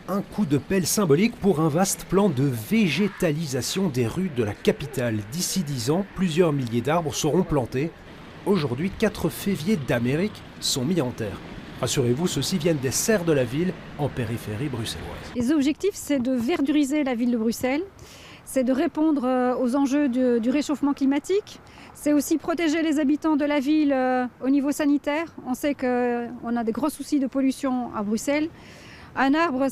Un coup de pelle symbolique pour un vaste plan de végétalisation des rues de la capitale. D'ici 10 ans, plusieurs milliers d'arbres seront plantés. Aujourd'hui, 4 féviers d'Amérique sont mis en terre. Rassurez-vous, ceux-ci viennent des serres de la ville, en périphérie bruxelloise. Les objectifs, c'est de verduriser la ville de Bruxelles, c'est de répondre aux enjeux du réchauffement climatique, c'est aussi protéger les habitants de la ville au niveau sanitaire. On sait qu'on a des gros soucis de pollution à Bruxelles. Un arbre,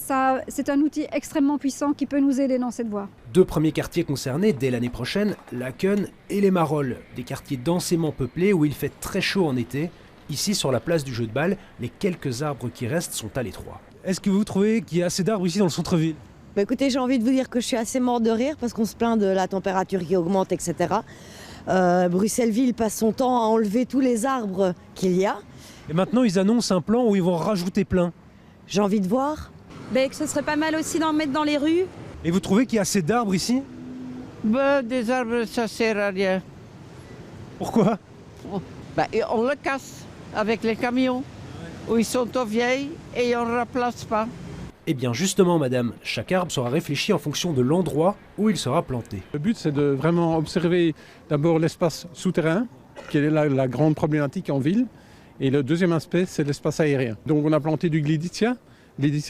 c'est un outil extrêmement puissant qui peut nous aider dans cette voie. 2 premiers quartiers concernés dès l'année prochaine, Laken et les Marolles, des quartiers densément peuplés où il fait très chaud en été. Ici, sur la place du jeu de balle, les quelques arbres qui restent sont à l'étroit. Est-ce que vous trouvez qu'il y a assez d'arbres ici dans le centre-ville ? Bah écoutez, j'ai envie de vous dire que je suis assez morte de rire parce qu'on se plaint de la température qui augmente, etc. Bruxelles-Ville passe son temps à enlever tous les arbres qu'il y a. Et maintenant, ils annoncent un plan où ils vont rajouter plein. J'ai envie de voir. Ben, que ce serait pas mal aussi d'en mettre dans les rues. Et vous trouvez qu'il y a assez d'arbres ici ? Des arbres, ça sert à rien. Pourquoi ? Et on le casse avec les camions, où ils sont trop vieilles et on ne remplace pas. Eh bien justement madame, chaque arbre sera réfléchi en fonction de l'endroit où il sera planté. Le but, c'est de vraiment observer d'abord l'espace souterrain, qui est la grande problématique en ville. Et le deuxième aspect, c'est l'espace aérien. Donc on a planté du Gleditsia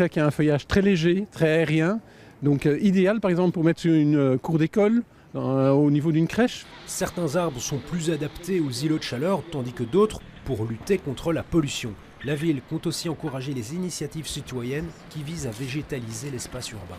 qui a un feuillage très léger, très aérien. Donc idéal par exemple pour mettre sur une cour d'école, au niveau d'une crèche. Certains arbres sont plus adaptés aux îlots de chaleur, tandis que d'autres pour lutter contre la pollution. La ville compte aussi encourager les initiatives citoyennes qui visent à végétaliser l'espace urbain.